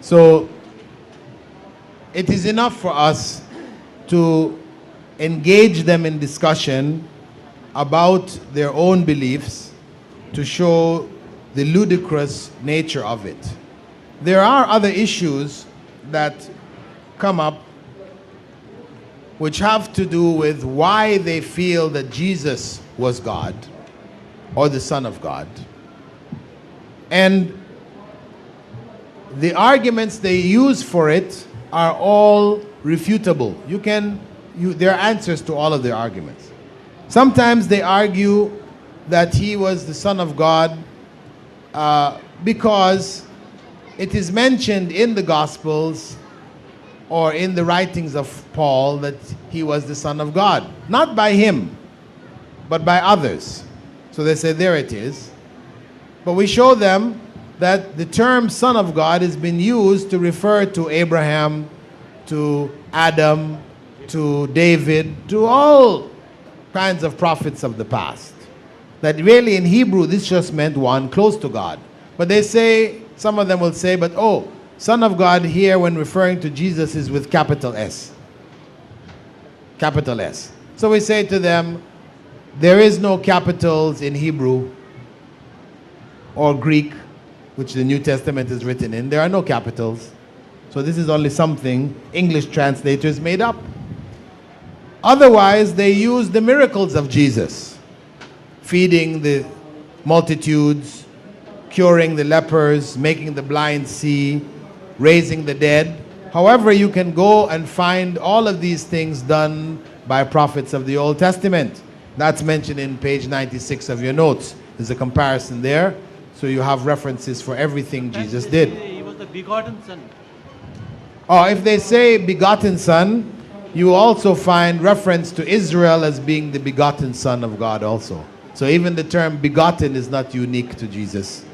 So it is enough for us to engage them in discussion about their own beliefs to show the ludicrous nature of it. There are other issues that come up which have to do with why they feel that Jesus was God or the Son of God. And the arguments they use for it are all refutable. There are answers to all of their arguments. Sometimes they argue that he was the Son of God because it is mentioned in the Gospels or in the writings of Paul that he was the Son of God. Not by him, but by others. So they say, there it is. But we show them that the term Son of God has been used to refer to Abraham, to Adam, to David, to all kinds of prophets of the past. That really in Hebrew this just meant one close to God. But they say, some of them will say, but oh, Son of God here when referring to Jesus is with capital S. Capital S. So we say to them, there is no capitals in Hebrew or Greek, which the New Testament is written in. There are no capitals. So this is only something English translators made up. Otherwise, they use the miracles of Jesus, feeding the multitudes, curing the lepers, making the blind see, raising the dead. However, you can go and find all of these things done by prophets of the Old Testament. That's mentioned in page 96 of your notes. There's a comparison there. So you have references for everything Jesus did. He was the begotten Son. Oh, if they say begotten Son, you also find reference to Israel as being the begotten Son of God also. So even the term begotten is not unique to Jesus.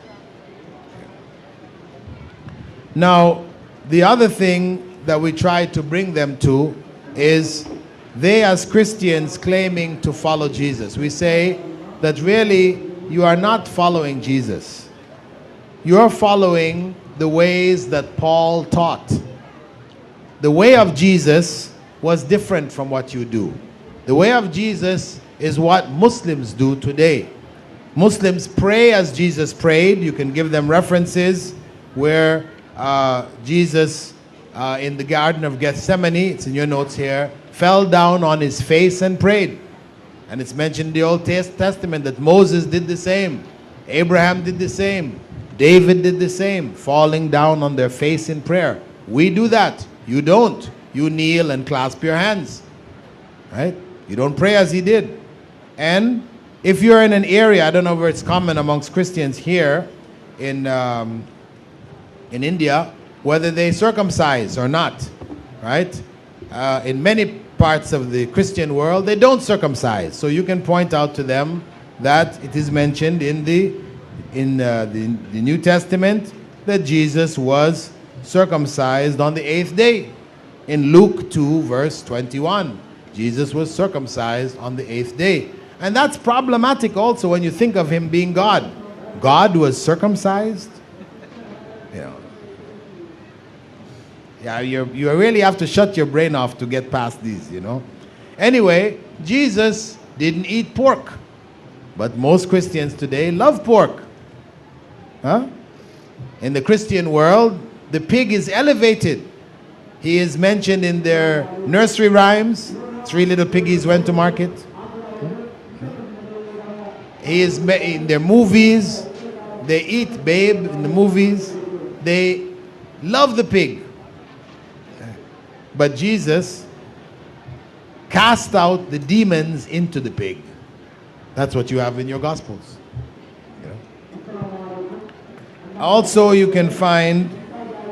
Now, the other thing that we try to bring them to is they as Christians claiming to follow Jesus. We say that really you are not following Jesus. You are following the ways that Paul taught. The way of Jesus was different from what you do. The way of Jesus is what Muslims do today. Muslims pray as Jesus prayed. You can give them references where Jesus in the Garden of Gethsemane, it's in your notes here, fell down on his face and prayed. And it's mentioned in the Old Testament that Moses did the same. Abraham did the same. David did the same, falling down on their face in prayer. We do that. You don't. You kneel and clasp your hands. Right? You don't pray as he did. And if you're in an area, I don't know where it's common amongst Christians here in India, whether they circumcise or not, right? In many parts of the Christian world, they don't circumcise. So you can point out to them that it is mentioned in the New Testament that Jesus was circumcised on the 8th day. In Luke 2, verse 21, Jesus was circumcised on the 8th day. And that's problematic also when you think of him being God. God was circumcised? You know. Yeah, you really have to shut your brain off to get past these, you know. Anyway, Jesus didn't eat pork. But most Christians today love pork. Huh? In the Christian world, the pig is elevated. He is mentioned in their nursery rhymes. 3 little piggies went to market. He is in their movies. They eat Babe in the movies. They love the pig. But Jesus cast out the demons into the pig. That's what you have in your Gospels. Also, you can find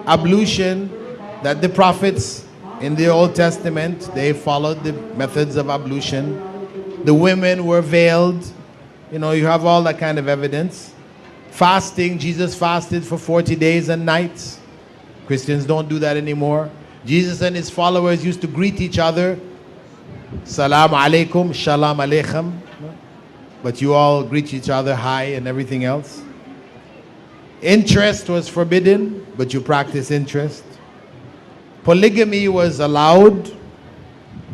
ablution, that the prophets in the Old Testament, they followed the methods of ablution. The women were veiled. You know, you have all that kind of evidence. Fasting, Jesus fasted for 40 days and nights. Christians don't do that anymore. Jesus and his followers used to greet each other. Salam alaikum, shalom aleichem. But you all greet each other hi and everything else. Interest was forbidden, but you practice interest. Polygamy was allowed,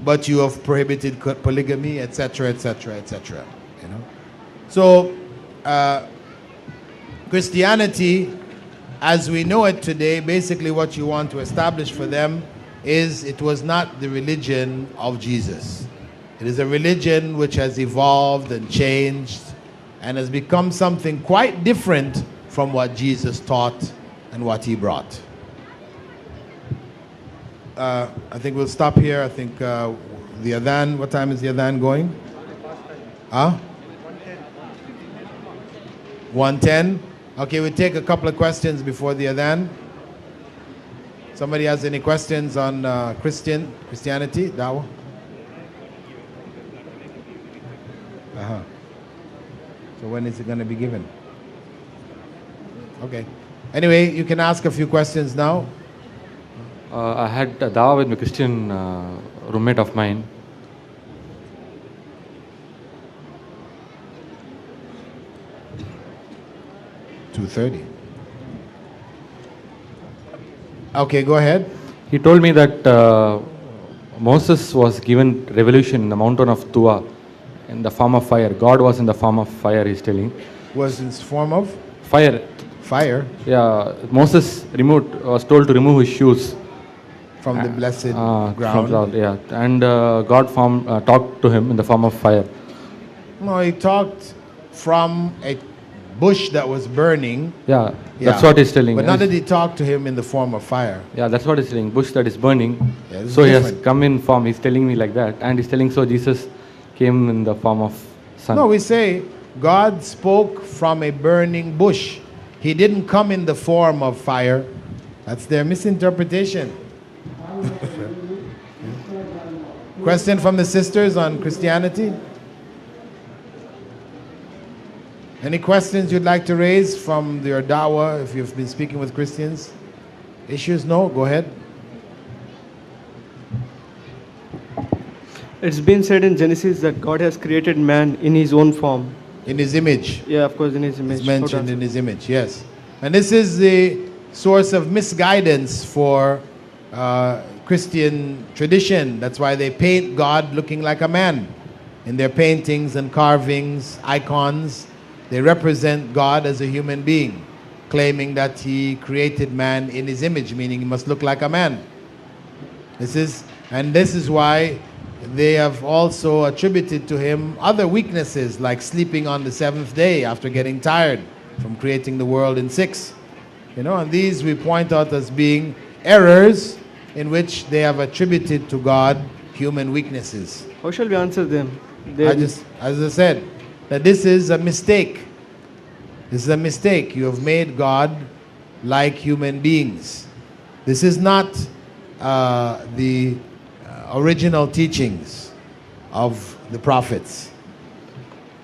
but you have prohibited polygamy, etc., etc., etc. You know, so Christianity, as we know it today, basically what you want to establish for them is it was not the religion of Jesus. It is a religion which has evolved and changed and has become something quite different from what Jesus taught and what he brought. I think we'll stop here. I think the adhan, what time is the adhan going? 1:10. Okay, we'll take a couple of questions before the adhan. Somebody has any questions on Christianity? Dawah? So when is it going to be given? Okay. Anyway, you can ask a few questions now. I had a Dawah with a Christian roommate of mine. $2:30. Okay, go ahead. He told me that Moses was given revelation in the mountain of Dawah in the form of fire. God was in the form of fire, he's telling. Was in form of? Fire. Fire? Yeah, Moses was told to remove his shoes. From the blessed ground? From ground, yeah. And God talked to him in the form of fire. No, he talked from a bush that was burning. Yeah, that's what he's telling. But not that he talked to him in the form of fire. Yeah, that's what he's telling. Bush that is burning. Yeah, so he has come in form. He's telling me like that. And he's telling so Jesus came in the form of sun. No, we say God spoke from a burning bush. He didn't come in the form of fire. That's their misinterpretation. Question from the sisters on Christianity? Any questions you'd like to raise from your dawah if you've been speaking with Christians? Issues? No? Go ahead. It's been said in Genesis that God has created man in his own form. In his image. Yeah, of course, in his image. It's mentioned in his image, yes. And this is the source of misguidance for Christian tradition. That's why they paint God looking like a man. In their paintings and carvings, icons, they represent God as a human being, claiming that he created man in his image, meaning he must look like a man. This is why they have also attributed to him other weaknesses, like sleeping on the seventh day after getting tired from creating the world in 6. You know, and these we point out as being errors in which they have attributed to God human weaknesses. How shall we answer them? As I said, that this is a mistake. This is a mistake. You have made God like human beings. This is not the original teachings of the prophets.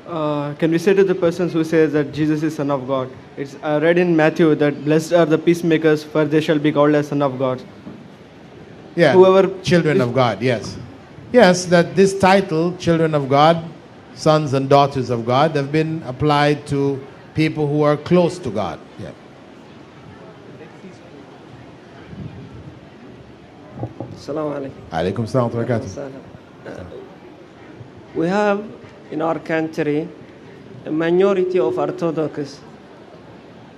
Can we say to the persons who says that Jesus is Son of God? It's read in Matthew that blessed are the peacemakers, for they shall be called as Son of God. Yeah, children of God, yes. Yes, that this title, children of God, sons and daughters of God, have been applied to people who are close to God. Yeah. Assalamu alaikum. Alaikum salam wa barakatuh. We have in our country a minority of Orthodox.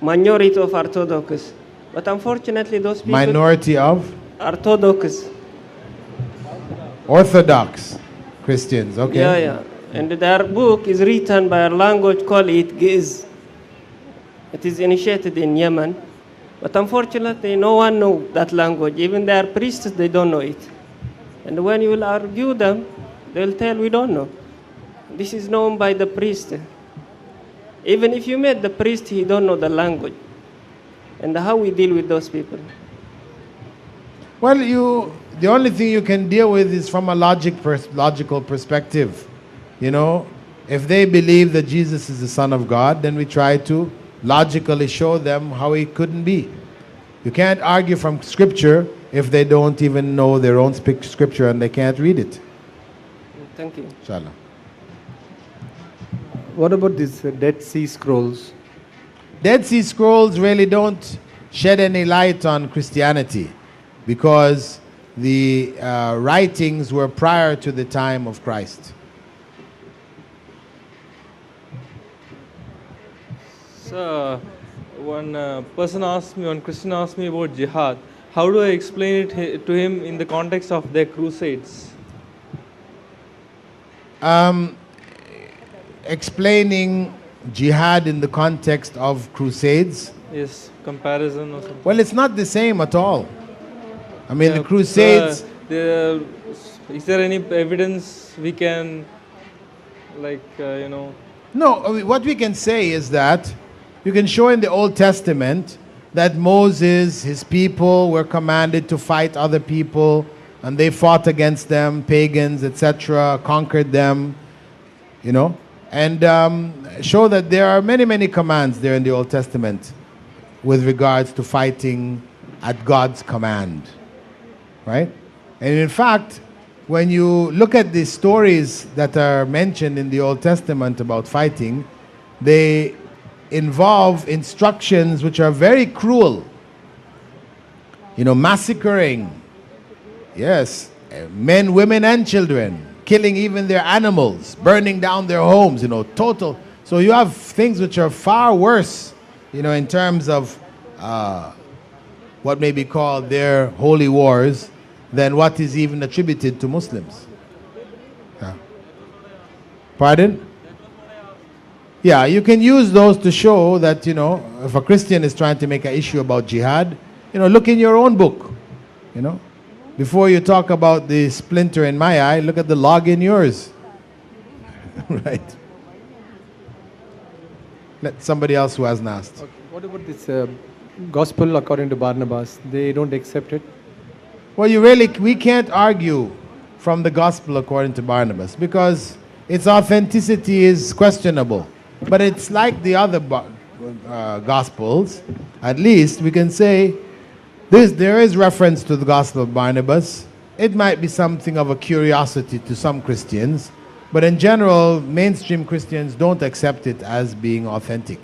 But unfortunately those people... Minority of? Orthodox Christians, okay. Yeah. And their book is written by a language called Ge'ez. It is initiated in Yemen. But unfortunately, no one knows that language. Even their priests, they don't know it. And when you will argue them, they'll tell, we don't know. This is known by the priest. Even if you met the priest, he don't know the language. And how we deal with those people? Well, the only thing you can deal with is from a logical perspective. You know, if they believe that Jesus is the Son of God, then we try to logically show them how he couldn't be. You can't argue from Scripture if they don't even know their own Scripture and they can't read it. Thank you. Inshallah. What about these Dead Sea Scrolls? Dead Sea Scrolls really don't shed any light on Christianity because the writings were prior to the time of Christ. So, one Christian asked me about jihad. How do I explain it to him in the context of their crusades? Explaining jihad in the context of crusades. Yes, comparison or something. Well, it's not the same at all. I mean, the crusades. Is there any evidence we can, No, I mean, what we can say is that you can show in the Old Testament that Moses, his people, were commanded to fight other people, and they fought against them, pagans, etc., conquered them, and show that there are many, many commands there in the Old Testament with regards to fighting at God's command, right? And in fact, when you look at the stories that are mentioned in the Old Testament about fighting, they involve instructions which are very cruel. Massacring, yes, men, women, and children, killing even their animals, burning down their homes, total. So you have things which are far worse, in terms of what may be called their holy wars than what is even attributed to Muslims. Pardon? Yeah, you can use those to show that, if a Christian is trying to make an issue about jihad, look in your own book, Before you talk about the splinter in my eye, look at the log in yours. Right? Let somebody else who hasn't asked. Okay. What about this gospel according to Barnabas? They don't accept it? Well, we can't argue from the gospel according to Barnabas because its authenticity is questionable. But it's like the other gospels. At least we can say there is reference to the gospel of Barnabas. It might be something of a curiosity to some Christians, but in general, mainstream Christians don't accept it as being authentic.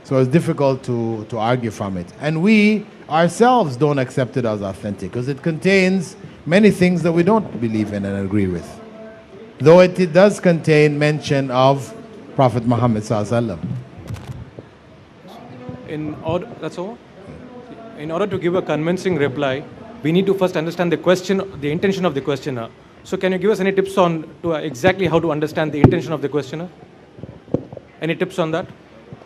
So it's difficult to argue from it. And we ourselves don't accept it as authentic because it contains many things that we don't believe in and agree with. Though it does contain mention of Prophet Muhammad sallallahu alaihi wasallam. That's all? In order to give a convincing reply, we need to first understand the question, the intention of the questioner. So can you give us any tips on exactly how to understand the intention of the questioner? Any tips on that?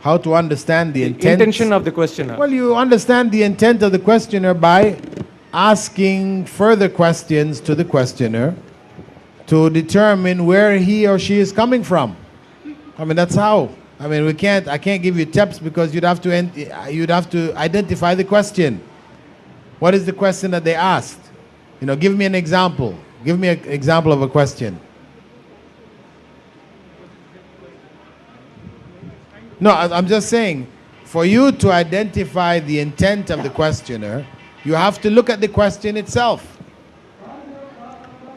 How to understand the intention of the questioner? Well, you understand the intent of the questioner by asking further questions to the questioner to determine where he or she is coming from. I mean, that's how. I mean, I can't give you tips because you'd have to identify the question. What is the question that they asked? Give me an example. Give me an example of a question. No, I'm just saying, for you to identify the intent of the questioner, you have to look at the question itself.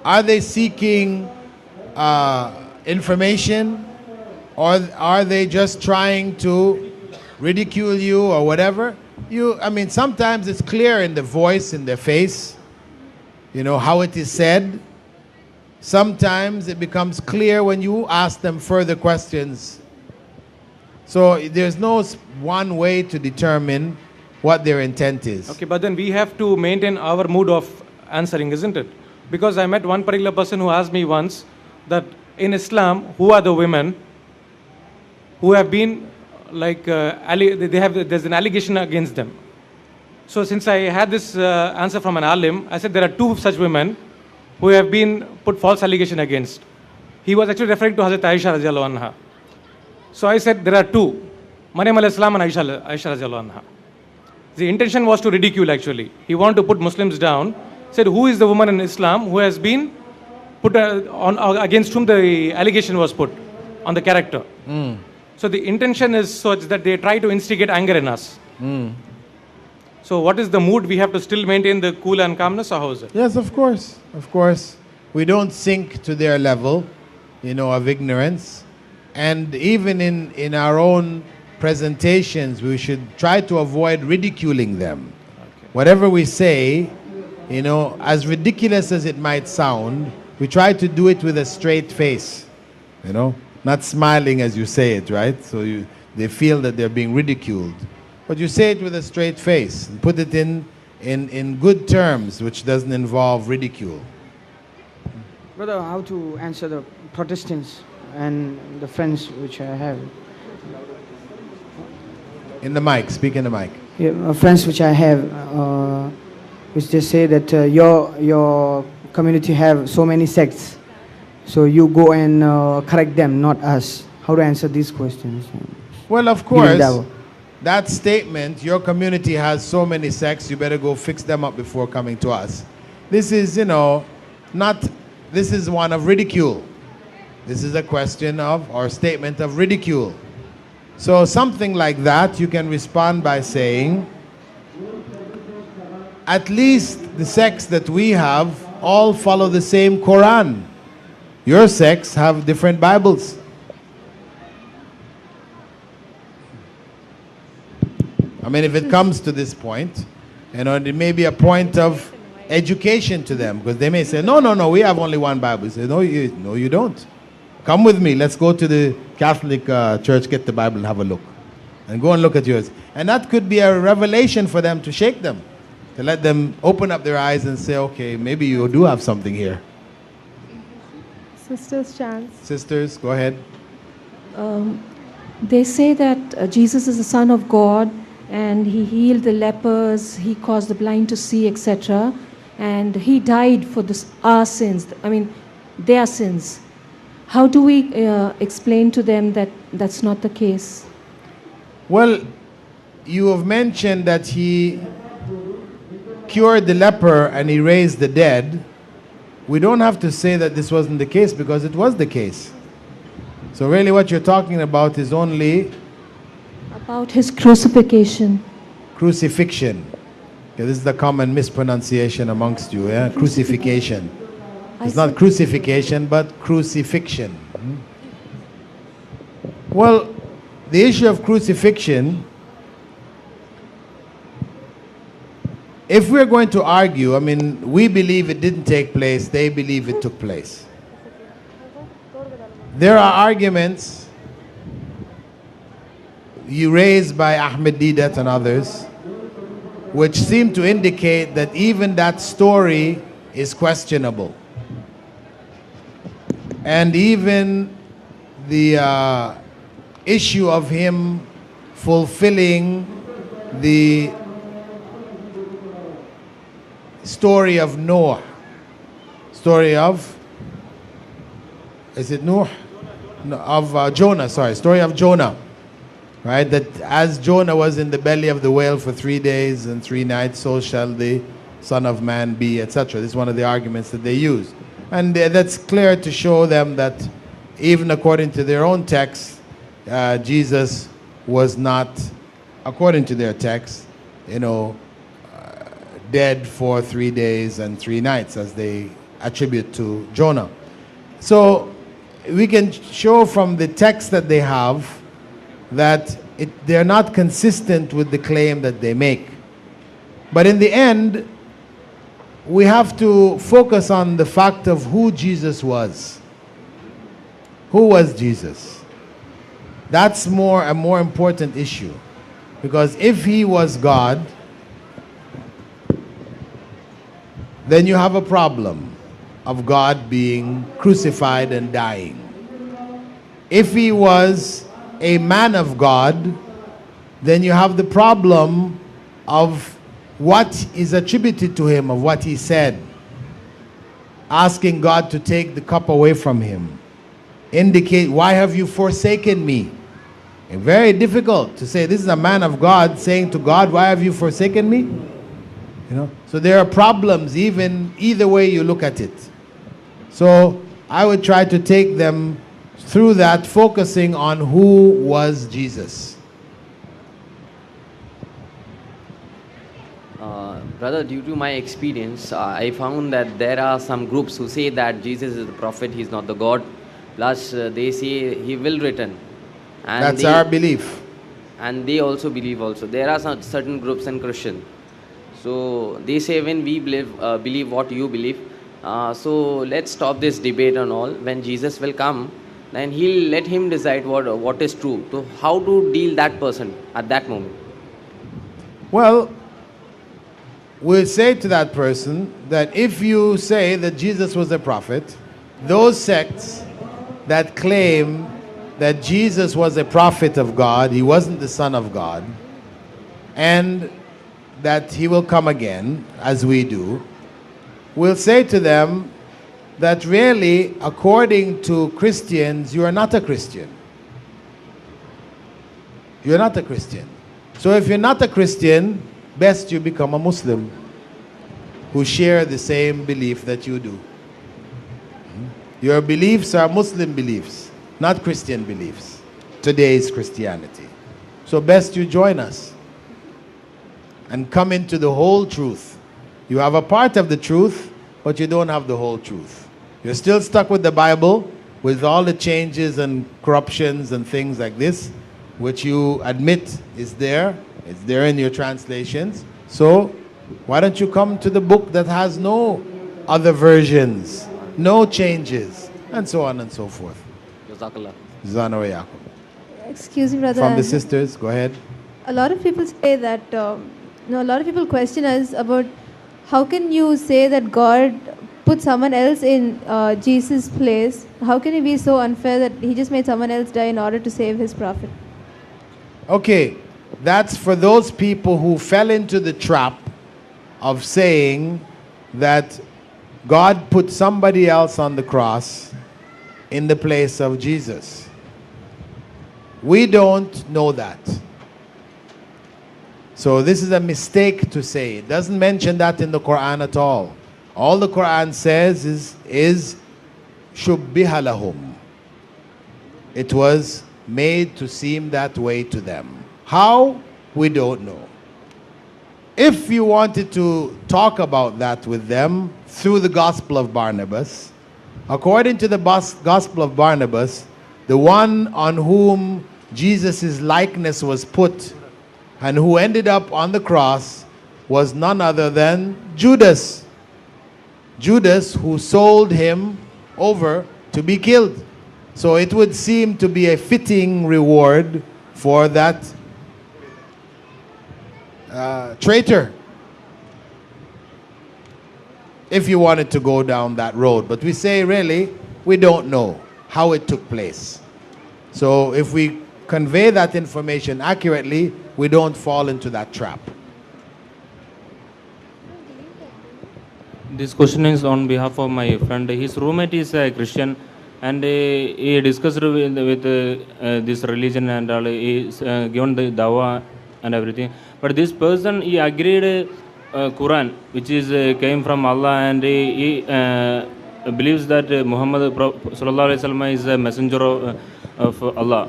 Are they seeking information? Or are they just trying to ridicule you or whatever? Sometimes it's clear in the voice, in their face, how it is said. Sometimes it becomes clear when you ask them further questions. So there's no one way to determine what their intent is. Okay, but then we have to maintain our mood of answering, isn't it? Because I met one particular person who asked me once that in Islam, who are the women who have been there's an allegation against them. So since I had this answer from an alim, I said there are two such women who have been put false allegation against. He was actually referring to Hazrat Aisha radiallahu anha. So I said there are two, Maryam alayhi salam and Aisha radiallahu anha. The intention was to ridicule actually. He wanted to put Muslims down. Said who is the woman in Islam who has been put against whom the allegation was put on the character. So the intention is such that they try to instigate anger in us. So what is the mood? We have to still maintain the cool and calmness, or how is it? Yes, of course. Of course. We don't sink to their level, of ignorance. And even in our own presentations, we should try to avoid ridiculing them. Whatever we say, you know, as ridiculous as it might sound, we try to do it with a straight face, you know, not smiling as you say it, right? So they feel that they're being ridiculed. But you say it with a straight face and put it in good terms, which doesn't involve ridicule. Brother, how to answer the Protestants and the friends which I have? In the mic, speak in the mic. Yeah, friends which I have, which they say that your community have so many sects, so you go and correct them, not us. How to answer these questions? Well, of course, that statement, your community has so many sects, you better go fix them up before coming to us. This is, you know, this is one of ridicule. This is a question of, or statement of ridicule. So something like that, you can respond by saying, at least the sects that we have all follow the same Quran. Your sects have different Bibles. I mean, if it comes to this point, you know, it may be a point of education to them, because they may say, no, we have only one Bible. You say, no, you don't. Come with me, let's go to the Catholic church, get the Bible and have a look. And go and look at yours. And that could be a revelation for them, to shake them, to let them open up their eyes and say, okay, maybe you do have something here. Sister's chance. Sisters, go ahead. They say that Jesus is the Son of God, and he healed the lepers, he caused the blind to see, etc. And he died for our sins, I mean, their sins. How do we explain to them that that's not the case? Well, you have mentioned that he cured the leper and he raised the dead. We don't have to say that this wasn't the case, because it was the case. So really what you're talking about is only about his crucifixion. Crucifixion. Okay, this is the common mispronunciation amongst you, yeah? Crucifixion. It's not crucifixion, but crucifixion. Well, the issue of crucifixion, if we're going to argue, I mean, we believe it didn't take place, they believe it took place. There are arguments you raised by Ahmed Didat and others, which seem to indicate that even that story is questionable. And even the issue of him fulfilling the story of Noah, story of, is it Noah? No, of Jonah, sorry, story of Jonah, right? That as Jonah was in the belly of the whale for 3 days and 3 nights, so shall the Son of Man be, etc. This is one of the arguments that they use. And that's clear to show them that even according to their own text, Jesus was not, according to their text, you know, dead for 3 days and 3 nights, as they attribute to Jonah. So we can show from the text that they have that they're not consistent with the claim that they make. But in the end, we have to focus on the fact of who Jesus was. Who was Jesus? That's a more important issue. Because if he was God, then you have a problem of God being crucified and dying. If he was a man of God, then you have the problem of what is attributed to him, of what he said. Asking God to take the cup away from him. Indicate, why have you forsaken me? And very difficult to say, this is a man of God saying to God, why have you forsaken me? You know, so there are problems either way you look at it. So I would try to take them through that, focusing on who was Jesus. Brother, due to my experience, I found that there are some groups who say that Jesus is the prophet, he is not the God. Plus, they say he will return. And That's our belief. and they also believe also. There are some certain groups in Christian. So they say when we believe what you believe. So let's stop this debate and all. When Jesus will come, then he'll let him decide what is true. So how to deal that person at that moment? Well, we'll say to that person that if you say that Jesus was a prophet, those sects that claim that Jesus was a prophet of God, he wasn't the Son of God, and that he will come again, as we do, we'll say to them that really, according to Christians, you are not a Christian. You're not a Christian. So if you're not a Christian, best you become a Muslim who share the same belief that you do. Your beliefs are Muslim beliefs, not Christian beliefs. Today's Christianity. So best you join us and come into the whole truth. You have a part of the truth, but you don't have the whole truth. You're still stuck with the Bible, with all the changes and corruptions and things like this, which you admit is there. It's there in your translations. So why don't you come to the book that has no other versions, no changes, and so on and so forth. Jazakallah. Zana Yaqub. Excuse me, brother. From the sisters, go ahead. A lot of people say that, a lot of people question us about how can you say that God put someone else in Jesus' place? How can he be so unfair that he just made someone else die in order to save his prophet? Okay, that's for those people who fell into the trap of saying that God put somebody else on the cross in the place of Jesus. We don't know that. So this is a mistake to say. It doesn't mention that in the Quran at all. All the Quran says is shubbiha lahum. It was made to seem that way to them. How? We don't know. If you wanted to talk about that with them through the Gospel of Barnabas, according to the Gospel of Barnabas, the one on whom Jesus' likeness was put and who ended up on the cross was none other than Judas. Judas, who sold him over to be killed. So it would seem to be a fitting reward for that traitor, if you wanted to go down that road. But we say, really, we don't know how it took place. So if we convey that information accurately, we don't fall into that trap. This question is on behalf of my friend. His roommate is a Christian, and he discussed with this religion and all. He's given the Dawah and everything. But this person, he agreed Quran, which is came from Allah, and he believes that Muhammad sallallahu alaihi wasallam is a messenger of Allah.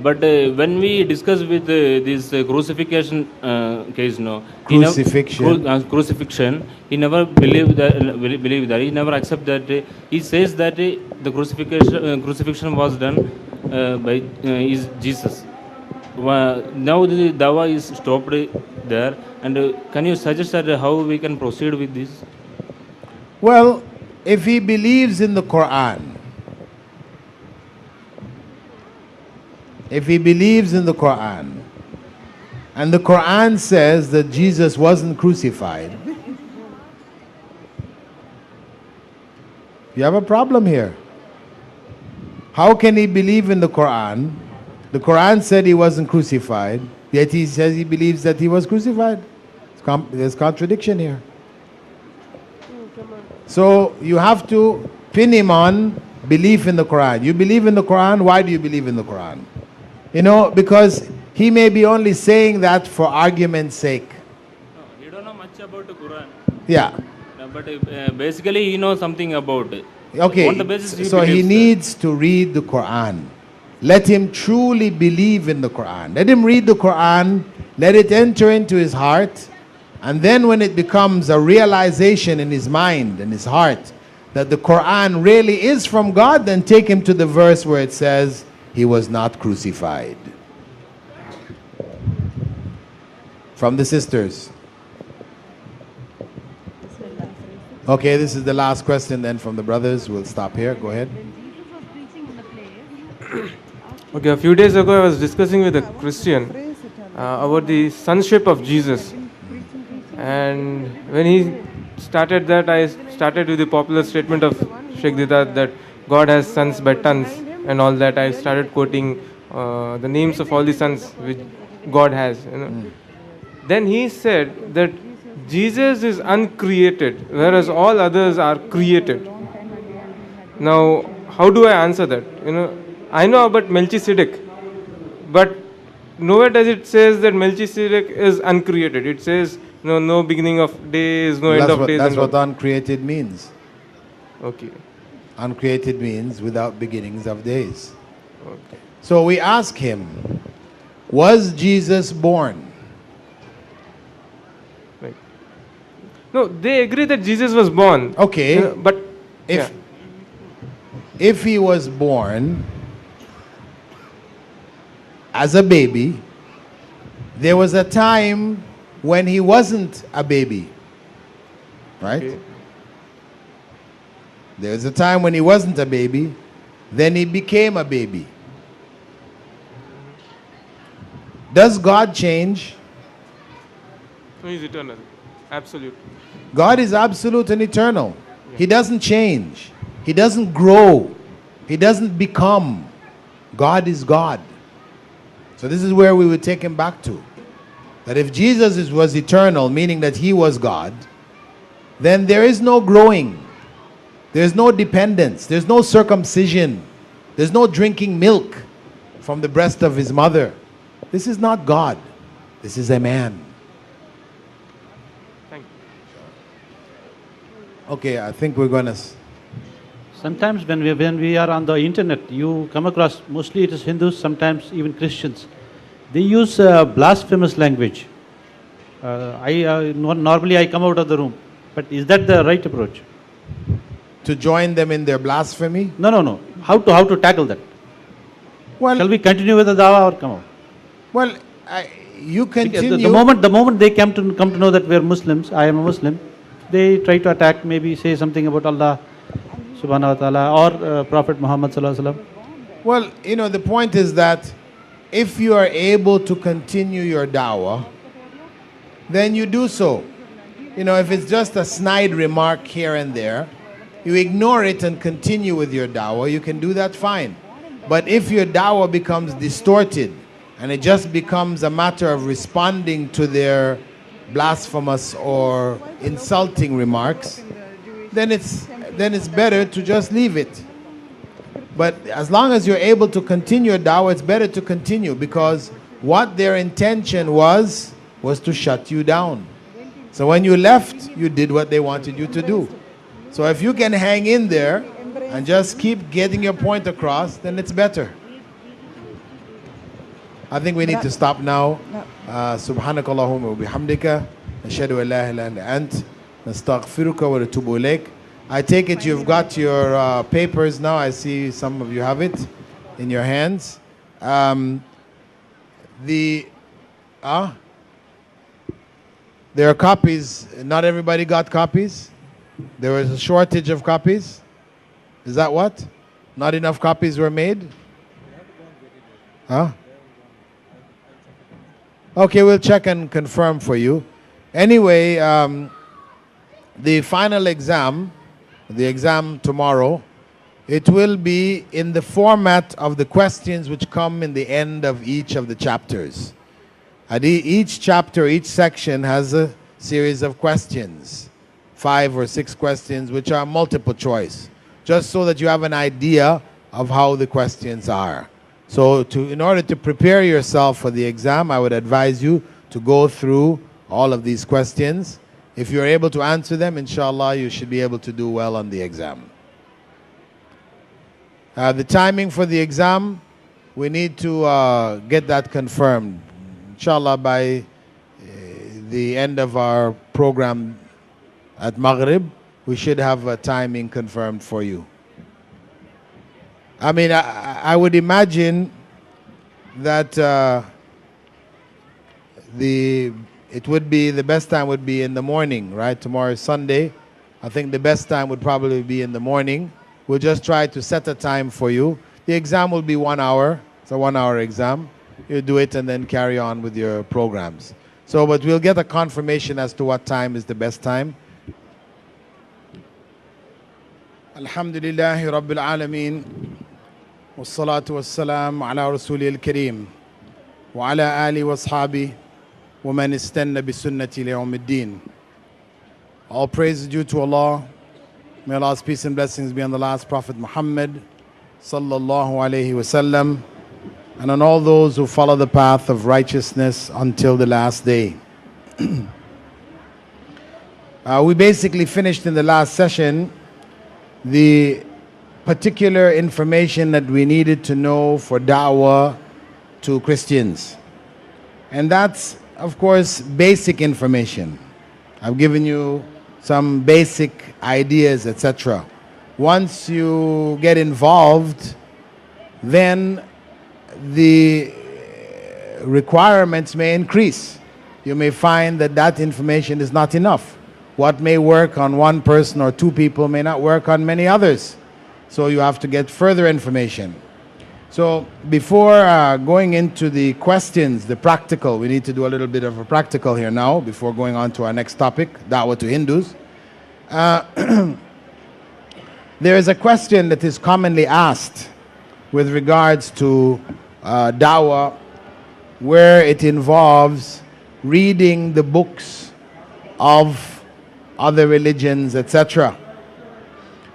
But when we discuss with this crucifixion case, crucifixion, he never believed that. He never accept that. He says that the crucifixion was done by is Jesus. Now the Dawah is stopped there, and can you suggest that how we can proceed with this? Well, if he believes in the Quran, and the Quran says that Jesus wasn't crucified, you have a problem here. How can he believe in the Quran? The Quran said he wasn't crucified, yet he says he believes that he was crucified. There's contradiction here. So you have to pin him on belief in the Quran. You believe in the Quran, why do you believe in the Quran? You know, because he may be only saying that for argument's sake. No, you don't know much about the Quran. Yeah. But basically he knows something about it. Okay, On the basis so he needs to read the Quran. Let him truly believe in the Quran. Let him read the Quran, let it enter into his heart, and then when it becomes a realization in his mind and his heart that the Quran really is from God, then take him to the verse where it says he was not crucified. From the sisters. Okay, this is the last question then from the brothers. We'll stop here. Go ahead. Okay, a few days ago I was discussing with a Christian about the sonship of Jesus. And when he started that, I started with the popular statement of Sheikh Didat that God has sons by tons and all that. I started quoting the names of all the sons which God has. You know. Then he said that Jesus is uncreated, whereas all others are created. Now, how do I answer that? You know, I know about Melchizedek, but nowhere does it says that Melchizedek is uncreated. It says no beginning of days, no end of days. That's what uncreated means. Okay. Uncreated means without beginnings of days. Okay. So we ask him, was Jesus born? Right. No, they agree that Jesus was born. Okay. But if he was born as a baby, there was a time when he wasn't a baby, right? Okay. There was a time when he wasn't a baby, then he became a baby. Does God change? No, he's eternal. Absolute. God is absolute and eternal. He doesn't change. He doesn't grow. He doesn't become. God is God. So this is where we would take him back to. That if Jesus was eternal, meaning that he was God, then there is no growing. There's no dependence. There's no circumcision. There's no drinking milk from the breast of his mother. This is not God. This is a man. Thank you. Okay, I think we're going to... Sometimes when we are on the internet, you come across, mostly it is Hindus, sometimes even Christians. They use blasphemous language. Normally I come out of the room. But is that the right approach? To join them in their blasphemy? No. How to tackle that? Well, shall we continue with the Dawah or come out? Well, you continue. The moment they come to know that we are Muslims, I am a Muslim, they try to attack, maybe say something about Allah subhanahu wa ta'ala or Prophet Muhammad sallallahu alaihi wasallam. Well, the point is that if you are able to continue your dawah, then you do so. If it's just a snide remark here and there, you ignore it and continue with your dawah, you can do that fine. But if your dawah becomes distorted and it just becomes a matter of responding to their blasphemous or insulting remarks, then it's better to just leave it. But as long as you're able to continue your dawah, it's better to continue, because what their intention was to shut you down. So when you left, you did what they wanted you to do. So if you can hang in there and just keep getting your point across, then it's better. I think we need to stop now. Subhanakallahumma wa bihamdika, nashhadu an la ilaha illa ant, nastaghfiruka wa natubu ilayk. I take it you've got your papers now. I see some of you have it in your hands. There are copies. Not everybody got copies. There was a shortage of copies. Is that what? Not enough copies were made? Huh? Okay, we'll check and confirm for you. Anyway, the final exam, the exam tomorrow, it will be in the format of the questions which come in the end of each of the chapters. And each chapter, each section has a series of questions, 5 or 6 questions, which are multiple choice, just so that you have an idea of how the questions are. So in order to prepare yourself for the exam, I would advise you to go through all of these questions. If you're able to answer them, inshallah, you should be able to do well on the exam. The timing for the exam, we need to get that confirmed. Inshallah, by the end of our program at Maghrib, we should have a timing confirmed for you. I mean, I would imagine that the the best time would be in the morning, right? Tomorrow is Sunday. I think the best time would probably be in the morning. We'll just try to set a time for you. The exam will be 1 hour. It's a 1-hour exam. You do it and then carry on with your programs. So, but we'll get a confirmation as to what time is the best time. Alhamdulillahi Rabbil Alameen. Wassalatu wassalam ala Rasulil Kareem. Wa ala ali wa ashabi. Wa man istanna bi sunnati li yawmiddin. All praise is due to Allah. May Allah's peace and blessings be on the last Prophet Muhammad sallallahu alayhi wasallam, and on all those who follow the path of righteousness until the last day. We basically finished in the last session the particular information that we needed to know for Dawah to Christians. And that's, of course, basic information. I've given you some basic ideas, etc. Once you get involved, then the requirements may increase. You may find that that information is not enough. What may work on one person or two people may not work on many others. So you have to get further information. So before going into the questions, the practical, we need to do a little bit of a practical here now before going on to our next topic, Dawah to Hindus. There is a question that is commonly asked with regards to Dawah, where it involves reading the books of other religions, etc.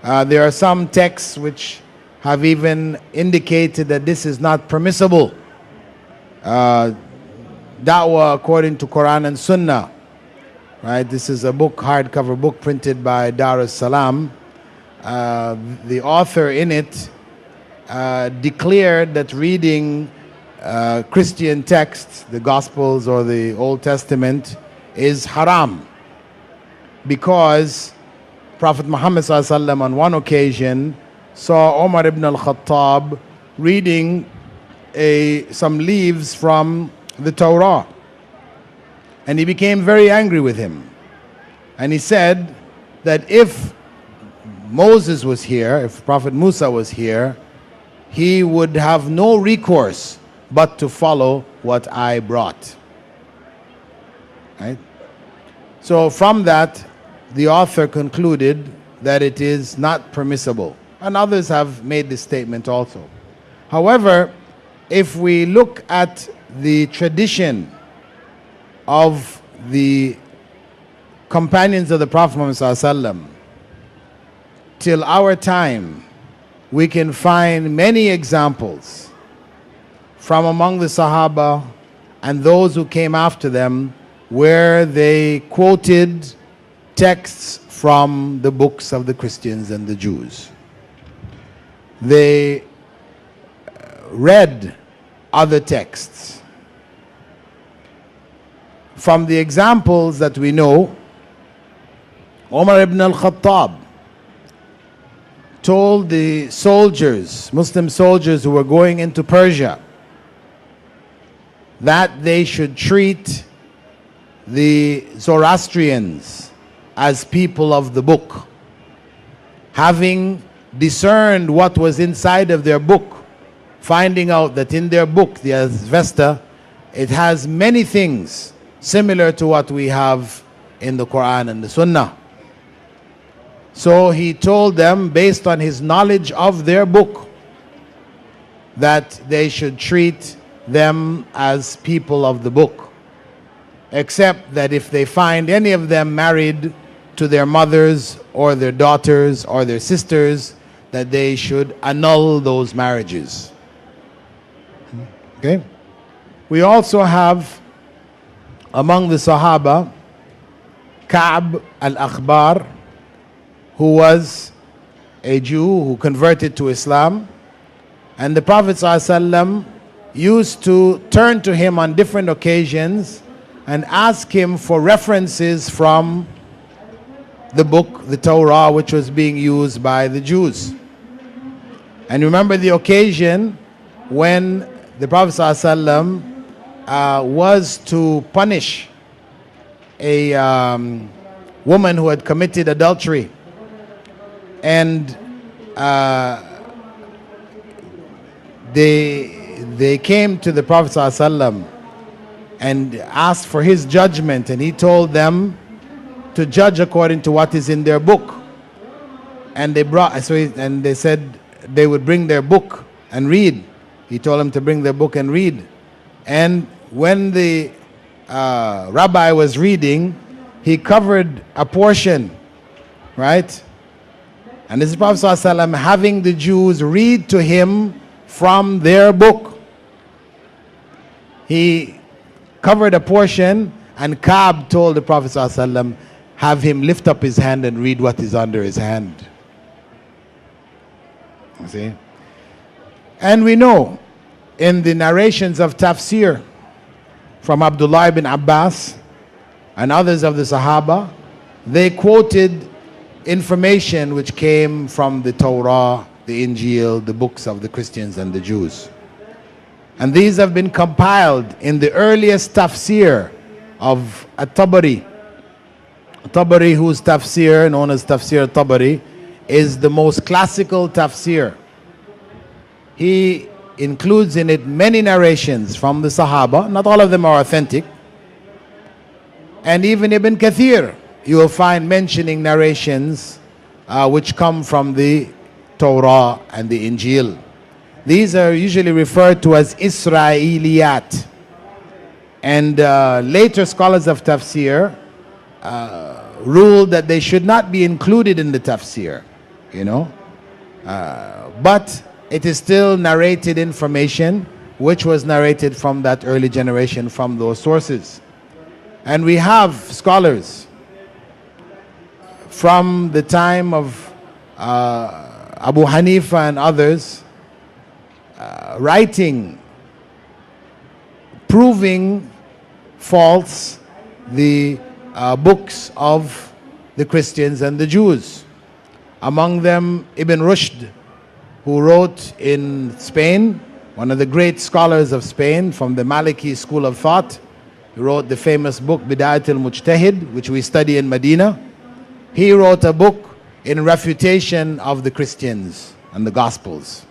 There are some texts which have even indicated that this is not permissible. Dawah according to Quran and Sunnah, right? This is a book, hardcover book printed by Dar es Salaam. The author in it declared that reading Christian texts, the Gospels or the Old Testament, is haram, because Prophet Muhammad ﷺ on one occasion saw Umar ibn al-Khattab reading some leaves from the Torah, and he became very angry with him. And he said that if Moses was here, if Prophet Musa was here, he would have no recourse but to follow what I brought. Right? So from that, the author concluded that it is not permissible. And others have made this statement also. However, if we look at the tradition of the companions of the Prophet Muhammad ﷺ, till our time, we can find many examples from among the Sahaba and those who came after them where they quoted texts from the books of the Christians and the Jews. They read other texts. From the examples that we know, Umar ibn al-Khattab told the soldiers, Muslim soldiers who were going into Persia, that they should treat the Zoroastrians as people of the book, having discerned what was inside of their book, finding out that in their book, the Avesta, it has many things similar to what we have in the Quran and the Sunnah. So he told them, based on his knowledge of their book, that they should treat them as people of the book, except that if they find any of them married to their mothers or their daughters or their sisters, that they should annul those marriages. Okay? We also have among the Sahaba Ka'b al-Akhbar, who was a Jew who converted to Islam, and the Prophet ﷺ used to turn to him on different occasions and ask him for references from the book, the Torah, which was being used by the Jews. And remember the occasion when the Prophet ﷺ was to punish a woman who had committed adultery, and they came to the Prophet ﷺ and asked for his judgment, and he told them to judge according to what is in their book. And they said they would bring their book and read. He told them to bring their book and read. And when the rabbi was reading, he covered a portion, right? And this is Prophet ﷺ having the Jews read to him from their book. He covered a portion, and Ka'b told the Prophet ﷺ, have him lift up his hand and read what is under his hand. You see? And we know in the narrations of tafsir from Abdullah ibn Abbas and others of the Sahaba, they quoted information which came from the Torah, the Injil, the books of the Christians and the Jews. And these have been compiled in the earliest tafsir of At-Tabari. Tabari, whose tafsir, known as Tafsir Tabari, is the most classical tafsir. He includes in it many narrations from the Sahaba. Not all of them are authentic. And even Ibn Kathir, you will find mentioning narrations which come from the Torah and the Injil. These are usually referred to as Israeliyat. And later scholars of tafsir ruled that they should not be included in the tafsir, you know. But it is still narrated information which was narrated from that early generation from those sources. And we have scholars from the time of Abu Hanifa and others writing, proving false the books of the Christians and the Jews. Among them Ibn Rushd, who wrote in Spain, one of the great scholars of Spain from the Maliki school of thought. He wrote the famous book Bidayat al-Mujtahid, which we study in Medina. He wrote a book in refutation of the Christians and the Gospels.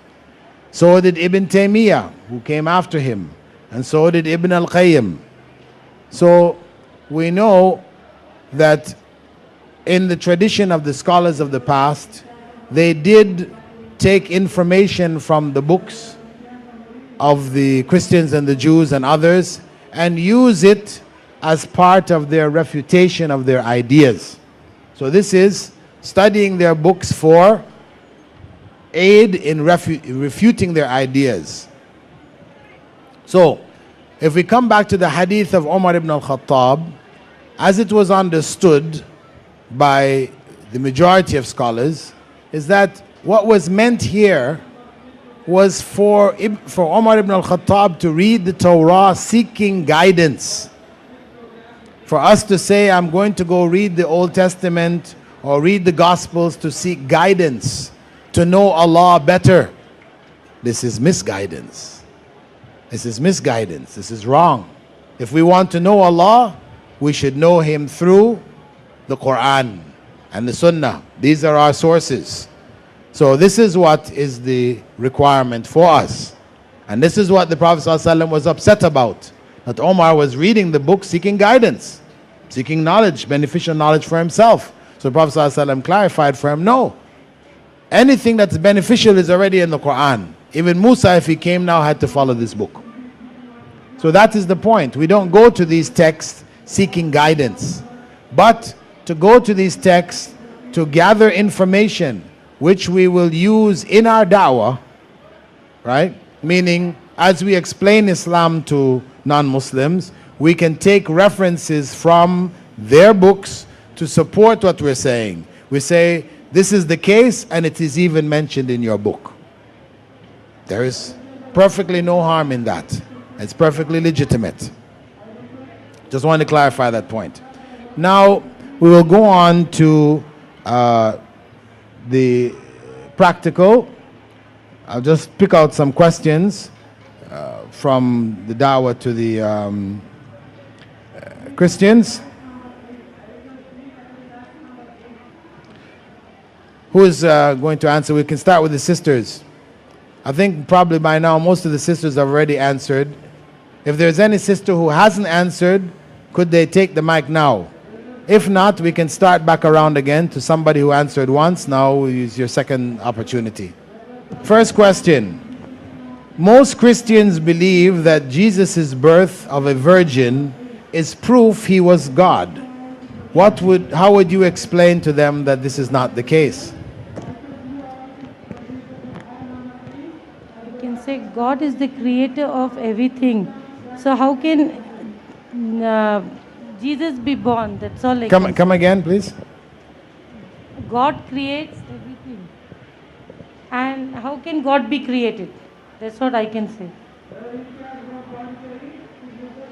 So did Ibn Taymiyyah, who came after him, and so did Ibn al-Qayyim. So we know that in the tradition of the scholars of the past, they did take information from the books of the Christians and the Jews and others and use it as part of their refutation of their ideas. So this is studying their books for aid in refuting their ideas. So, if we come back to the hadith of Umar ibn al-Khattab, as it was understood by the majority of scholars, is that what was meant here was for Umar ibn al-Khattab to read the Torah seeking guidance. For us to say, I'm going to go read the Old Testament or read the Gospels to seek guidance, to know Allah better, this is misguidance. This is misguidance. This is wrong. If we want to know Allah, we should know Him through the Quran and the Sunnah. These are our sources. So this is what is the requirement for us. And this is what the Prophet ﷺ was upset about. That Omar was reading the book seeking guidance, seeking knowledge, beneficial knowledge for himself. So the Prophet ﷺ clarified for him, no. Anything that's beneficial is already in the Quran. Even Musa, if he came now, had to follow this book. So that is the point. We don't go to these texts seeking guidance, but to go to these texts to gather information which we will use in our da'wah, right? Meaning, as we explain Islam to non-Muslims, we can take references from their books to support what we're saying. We say, this is the case, and it is even mentioned in your book. There is perfectly no harm in that. It's perfectly legitimate. Just want to clarify that point. Now, we will go on to the practical. I'll just pick out some questions from the Dawah to the Christians. Who is going to answer? We can start with the sisters. I think probably by now most of the sisters have already answered. If there's any sister who hasn't answered, could they take the mic now? If not, we can start back around again to somebody who answered once. Now is your second opportunity. First question. Most Christians believe that Jesus' birth of a virgin is proof he was God. How would you explain to them that this is not the case? You can say God is the creator of everything. So how can Jesus be born? That's all I can say. Come again, please. God creates everything. And how can God be created? That's what I can say.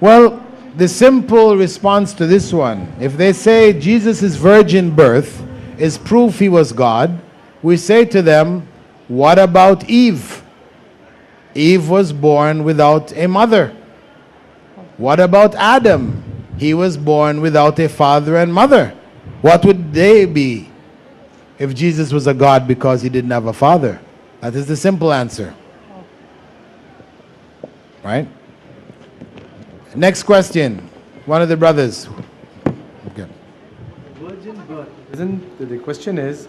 Well, the simple response to this one, if they say Jesus' virgin birth is proof he was God, we say to them, what about Eve? Eve was born without a mother. What about Adam? He was born without a father and mother. What would they be if Jesus was a God because he didn't have a father? That is the simple answer. Right? Next question. One of the brothers. Okay. Virgin birth. The question is,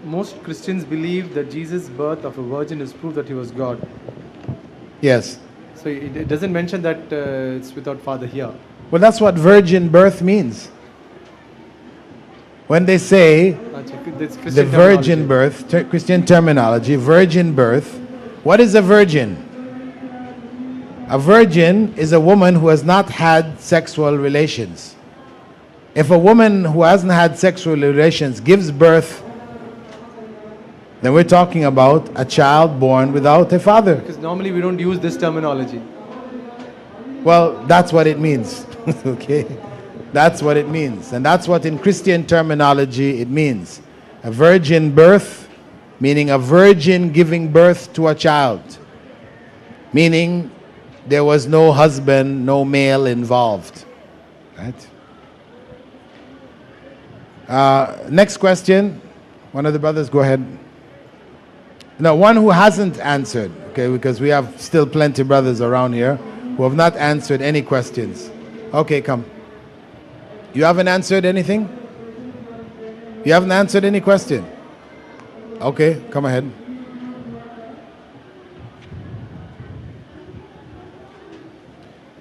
most Christians believe that Jesus' birth of a virgin is proof that he was God. Yes. So it doesn't mention that it's without father here. Well, that's what virgin birth means. When they say the virgin birth, Christian terminology, virgin birth, what is a virgin? A virgin is a woman who has not had sexual relations. If a woman who hasn't had sexual relations gives birth, then we're talking about a child born without a father. Because normally we don't use this terminology. Well, that's what it means. Okay? That's what it means. And that's what in Christian terminology it means. A virgin birth, meaning a virgin giving birth to a child. Meaning there was no husband, no male involved. Right? Next question. One of the brothers, go ahead. Now, one who hasn't answered, okay, because we have still plenty of brothers around here who have not answered any questions. Okay, come. You haven't answered anything? You haven't answered any question? Okay, come ahead.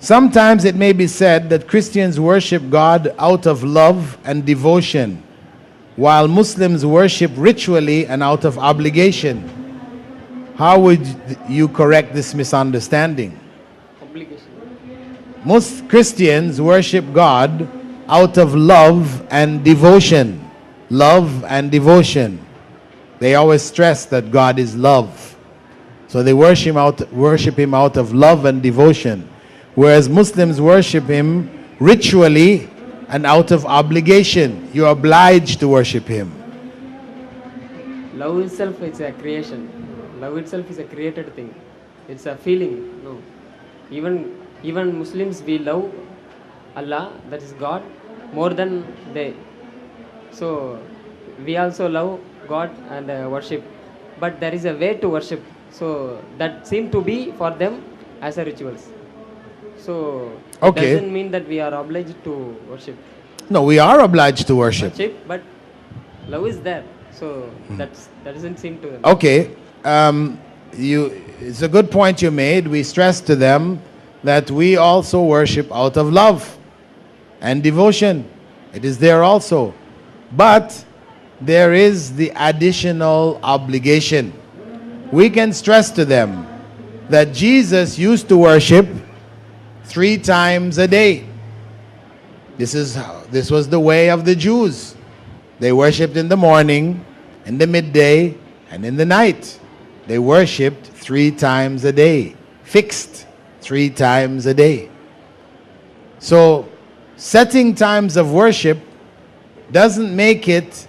Sometimes it may be said that Christians worship God out of love and devotion, while Muslims worship ritually and out of obligation. How would you correct this misunderstanding? Most Christians worship God out of love and devotion. Love and devotion. They always stress that God is love. So they worship him out of love and devotion. Whereas Muslims worship him ritually and out of obligation. You're obliged to worship him. Love itself is a creation. Love itself is a created thing. It's a feeling. No. Even Muslims, we love Allah, that is God, more than they. So we also love God and worship. But there is a way to worship. So that seems to be for them as a rituals. So it doesn't mean that we are obliged to worship. No, we are obliged to worship. But love is there. So that doesn't seem to them. Okay. It's a good point you made. We stress to them that we also worship out of love and devotion. It is there also. But there is the additional obligation. We can stress to them that Jesus used to worship 3 times a day. This was the way of the Jews. They worshipped in the morning, in the midday, and in the night. They worshipped 3 times a day. Fixed 3 times a day. So, setting times of worship doesn't make it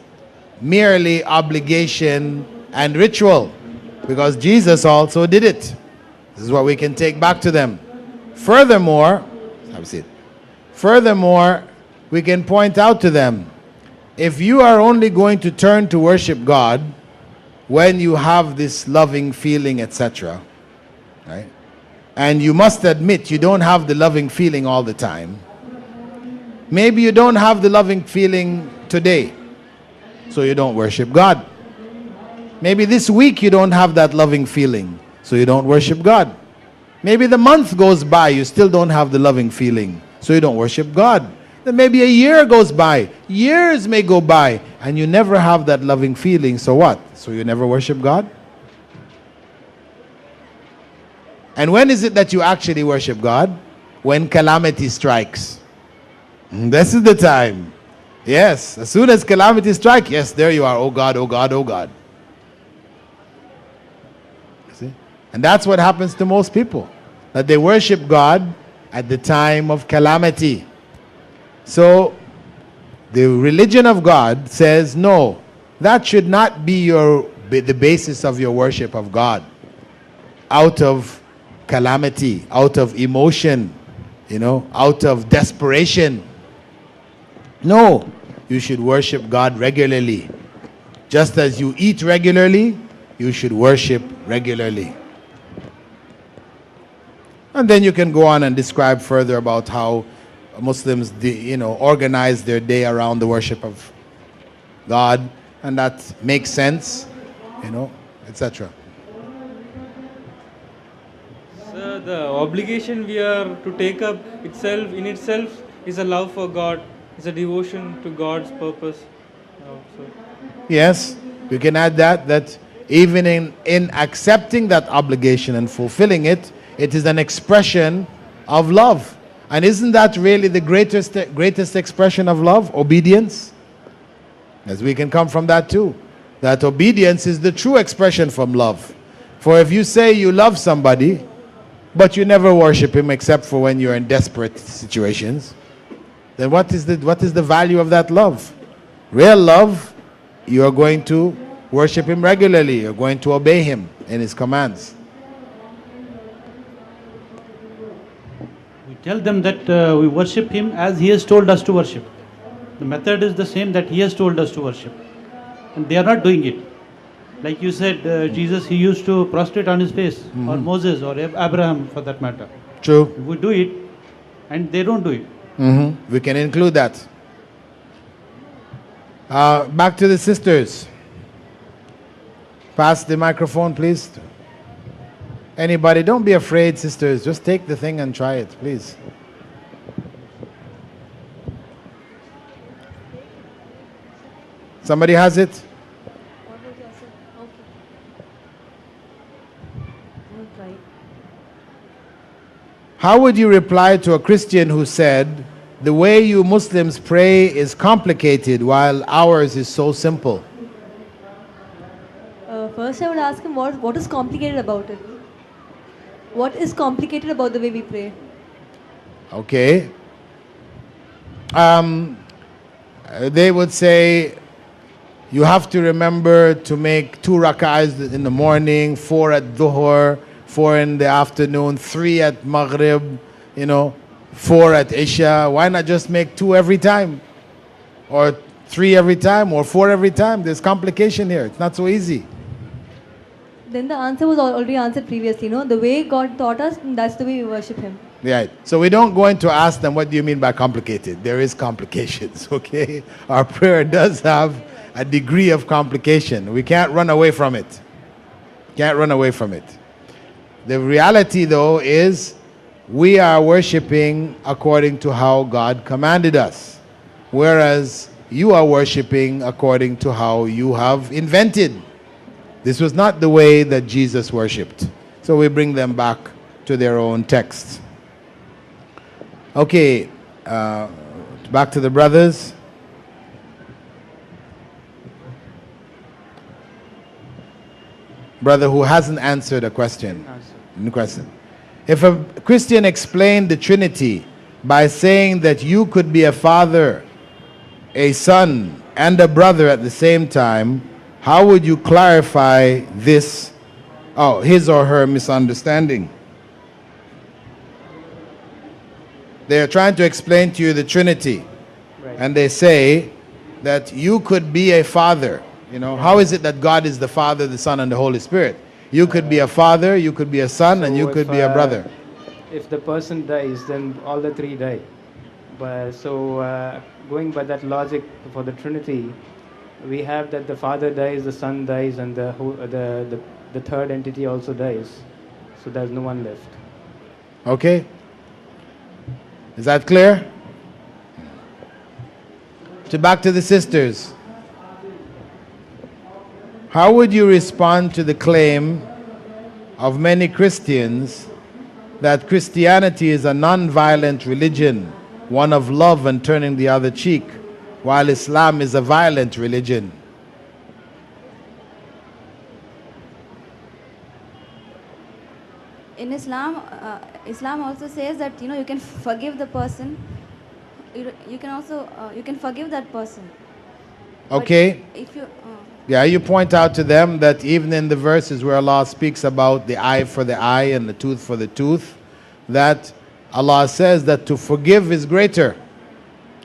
merely obligation and ritual, because Jesus also did it. This is what we can take back to them. Furthermore, we can point out to them, if you are only going to turn to worship God when you have this loving feeling, etc., right? And you must admit you don't have the loving feeling all the time. Maybe you don't have the loving feeling today, so you don't worship God. Maybe this week you don't have that loving feeling, so you don't worship God. Maybe the month goes by, you still don't have the loving feeling, so you don't worship God. Then maybe a year goes by, years may go by, and you never have that loving feeling, so what? So you never worship God? And when is it that you actually worship God? When calamity strikes. This is the time. Yes, as soon as calamity strikes, yes, there you are, oh God, oh God, oh God. See? And that's what happens to most people, that they worship God at the time of calamity. So the religion of God says, no, that should not be the basis of your worship of God. Out of calamity, out of emotion, out of desperation. No, you should worship God regularly. Just as you eat regularly, you should worship regularly. And then you can go on and describe further about how Muslims, organize their day around the worship of God, and that makes sense, etc. Sir, the obligation we are to take up in itself is a love for God, is a devotion to God's purpose. Yes, we can add that even in accepting that obligation and fulfilling it, it is an expression of love. And isn't that really the greatest expression of love? Obedience? As we can come from that too. That obedience is the true expression from love. For if you say you love somebody, but you never worship him except for when you're in desperate situations, then what is the value of that love? Real love, you are going to worship him regularly. You're going to obey him in his commands. Tell them that we worship him as he has told us to worship. The method is the same that he has told us to worship. And they are not doing it. Like you said, Jesus, he used to prostrate on his face, or Moses, or Abraham for that matter. True. We do it, and they don't do it. We can include that. Back to the sisters. Pass the microphone, please. Anybody, don't be afraid, sisters. Just take the thing and try it, please. Somebody has it? How would you reply to a Christian who said, the way you Muslims pray is complicated while ours is so simple? First, I would ask him what is complicated about it? What is complicated about the way we pray? Okay. They would say, you have to remember to make 2 rak'ahs in the morning, 4 at Dhuhr, 4 in the afternoon, 3 at Maghrib, 4 at Isha. Why not just make 2 every time? Or 3 every time, or 4 every time? There's complication here. It's not so easy. Then the answer was already answered previously. The way God taught us, that's the way we worship him. Right. So we don't go in to ask them, what do you mean by complicated? There is complications, okay? Our prayer does have a degree of complication. We can't run away from it. Can't run away from it. The reality, though, is we are worshiping according to how God commanded us, whereas you are worshiping according to how you have invented. This was not the way that Jesus worshipped. So we bring them back to their own texts. Okay, back to the brothers. Brother who hasn't answered a question. If a Christian explained the Trinity by saying that you could be a father, a son, and a brother at the same time, how would you clarify this, his or her misunderstanding? They are trying to explain to you the Trinity. Right. And they say that you could be a father. You know, how is it that God is the Father, the Son, and the Holy Spirit? You could be a father, you could be a son, and you could be a brother. If the person dies, then all the three die. But going by that logic for the Trinity, we have that the Father dies, the Son dies, and the third entity also dies. So there's no one left. Okay? Is that clear? Back to the sisters. How would you respond to the claim of many Christians that Christianity is a non-violent religion, one of love and turning the other cheek, while Islam is a violent religion? In Islam, Islam also says that you can forgive the person. You can also you can forgive that person. Okay. But if you yeah, you point out to them that even in the verses where Allah speaks about the eye for the eye and the tooth for the tooth, that Allah says that to forgive is greater.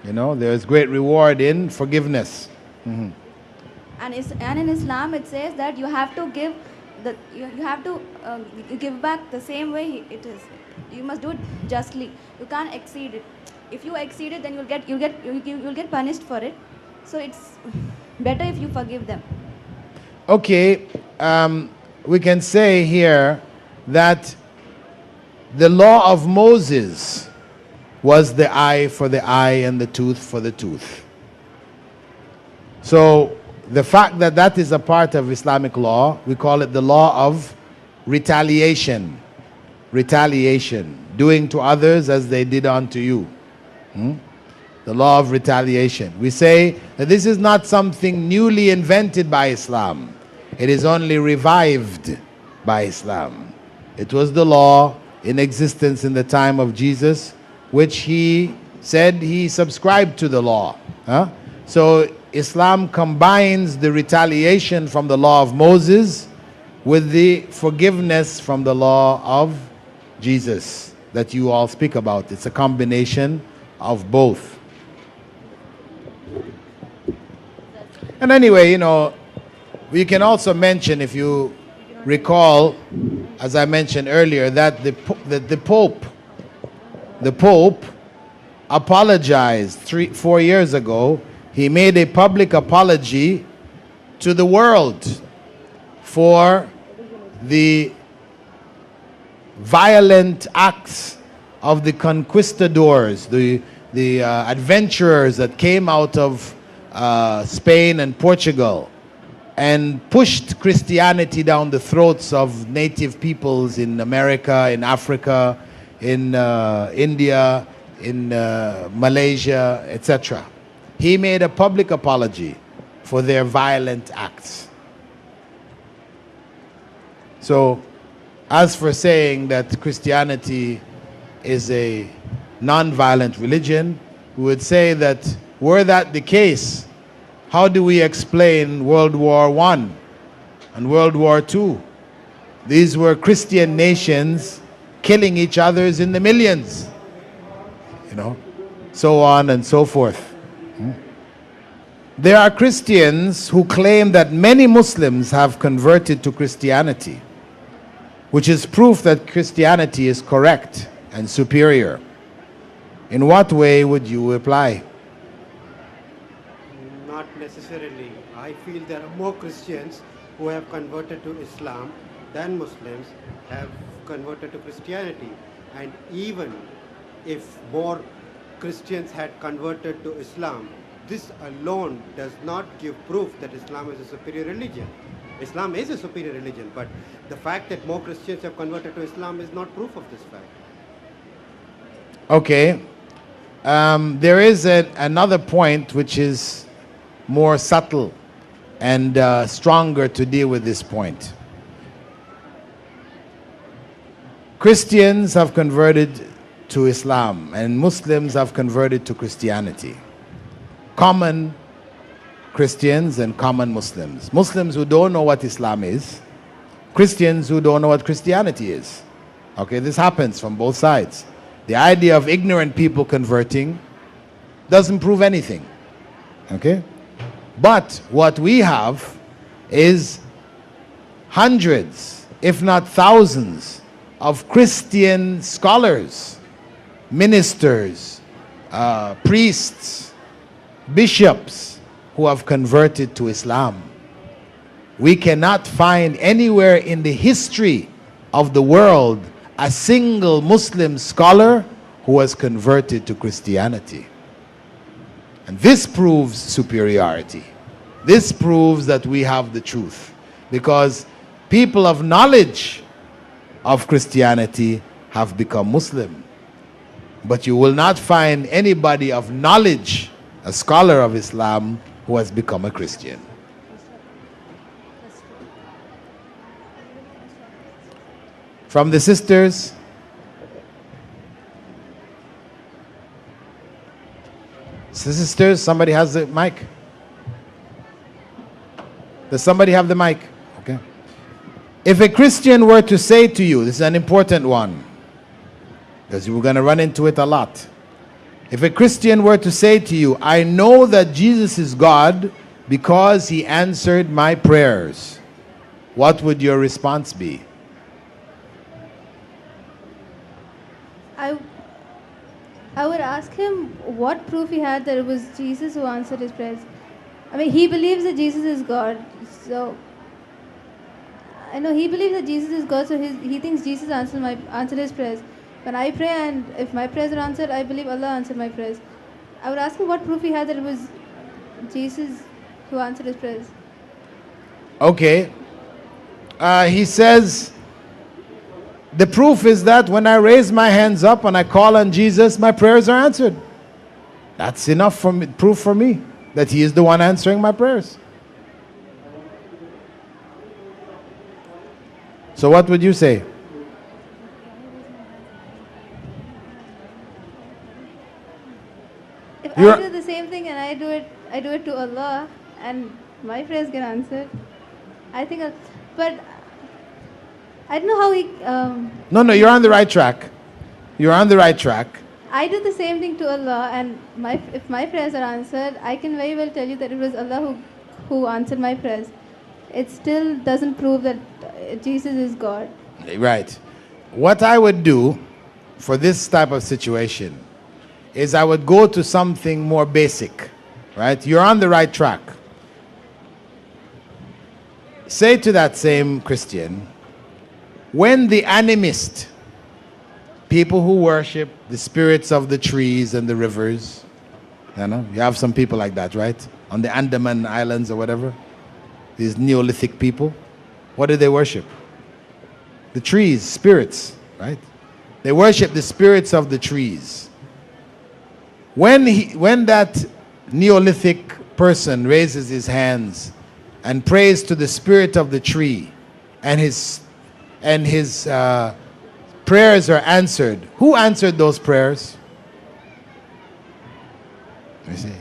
You know, there is great reward in forgiveness. Mm-hmm. And in Islam it says that you have to give you have to give back the same way it is. You must do it justly. You can't exceed it. If you exceed it, then you'll get punished for it. So it's better if you forgive them. Okay, we can say here that the law of Moses was the eye for the eye and the tooth for the tooth. So the fact that that is a part of Islamic law, we call it the law of retaliation. Retaliation, doing to others as they did unto you. The law of retaliation. We say that this is not something newly invented by Islam. It is only revived by Islam. It was the law in existence in the time of Jesus, which he said he subscribed to the law. So Islam combines the retaliation from the law of Moses with the forgiveness from the law of Jesus that you all speak about. It's a combination of both. And anyway, you know, we can also mention, if you recall, as I mentioned earlier, that the Pope apologized 4 years ago. He made a public apology to the world for the violent acts of the conquistadors, the adventurers that came out of Spain and Portugal and pushed Christianity down the throats of native peoples in America, in Africa, in India, in Malaysia, etc. He made a public apology for their violent acts. So, as for saying that Christianity is a non-violent religion, we would say that were that the case, how do we explain World War I and World War II? These were Christian nations killing each other in the millions, you know, so on and so forth. There are Christians who claim that many Muslims have converted to Christianity, which is proof that Christianity is correct and superior. In what way would you reply? Not necessarily. I feel there are more Christians who have converted to Islam than Muslims have converted to Christianity. And even if more Christians had converted to Islam, this alone does not give proof that Islam is a superior religion. Islam is a superior religion, but the fact that more Christians have converted to Islam is not proof of this fact. Okay. There is another point which is more subtle and stronger to deal with this point. Christians have converted to Islam and Muslims have converted to Christianity. Common Christians and common Muslims. Muslims who don't know what Islam is, Christians who don't know what Christianity is. Okay, this happens from both sides. The idea of ignorant people converting doesn't prove anything. Okay? But what we have is hundreds, if not thousands, of Christian scholars, ministers, priests, bishops who have converted to Islam. We cannot find anywhere in the history of the world a single Muslim scholar who has converted to Christianity. And this proves superiority. This proves that we have the truth. Because people of knowledge of Christianity have become Muslim. But you will not find anybody of knowledge, a scholar of Islam, who has become a Christian. From the sisters. Sisters, somebody has the mic? Does somebody have the mic? Okay. If a Christian were to say to you, this is an important one, because we're going to run into it a lot. If a Christian were to say to you, I know that Jesus is God because he answered my prayers, what would your response be? I would ask him what proof he had that it was Jesus who answered his prayers. I mean, he believes that Jesus is God. So, I know he believes that Jesus is God, so he thinks Jesus answered his prayers. When I pray and if my prayers are answered, I believe Allah answered my prayers. I would ask him what proof he had that it was Jesus who answered his prayers. Okay. He says, the proof is that when I raise my hands up and I call on Jesus, my prayers are answered. That's enough proof for me that he is the one answering my prayers. So what would you say? If I do the same thing and I do it to Allah and my prayers get answered, I think but I don't know how he... No, you're on the right track. You're on the right track. I do the same thing to Allah, and if my prayers are answered, I can very well tell you that it was Allah who answered my prayers. It still doesn't prove that Jesus is God. Right. What I would do for this type of situation is I would go to something more basic. Right? You're on the right track. Say to that same Christian, when the animist, people who worship the spirits of the trees and the rivers, you have some people like that, right? On the Andaman Islands or whatever, these Neolithic people, what do they worship? The trees, spirits, right? They worship the spirits of the trees. When that Neolithic person raises his hands and prays to the spirit of the tree, and his prayers are answered. Who answered those prayers?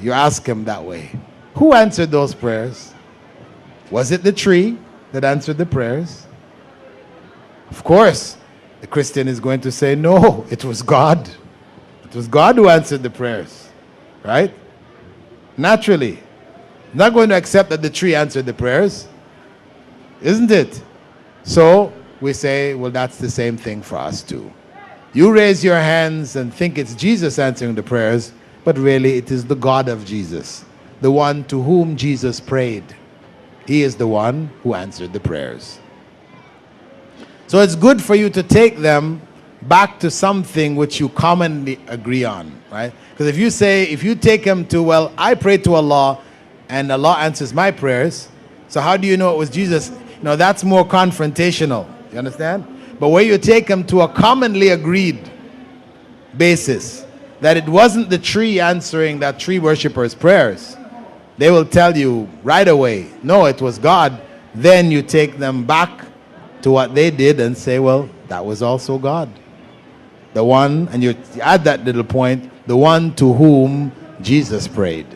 You ask him that way. Who answered those prayers? Was it the tree that answered the prayers? Of course, the Christian is going to say, no, it was God. It was God who answered the prayers, right? Naturally. Not going to accept that the tree answered the prayers, isn't it? So we say, well, that's the same thing for us too. You raise your hands and think it's Jesus answering the prayers, but really it is the God of Jesus, the one to whom Jesus prayed. He is the one who answered the prayers. So it's good for you to take them back to something which you commonly agree on, right? Because if you take them to, well, I pray to Allah and Allah answers my prayers, so how do you know it was Jesus? No, that's more confrontational. You understand? But where you take them to a commonly agreed basis, that it wasn't the tree answering that tree worshipper's prayers, they will tell you right away, no, it was God. Then you take them back to what they did and say, well, that was also God. The one, and you add that little point, the one to whom Jesus prayed.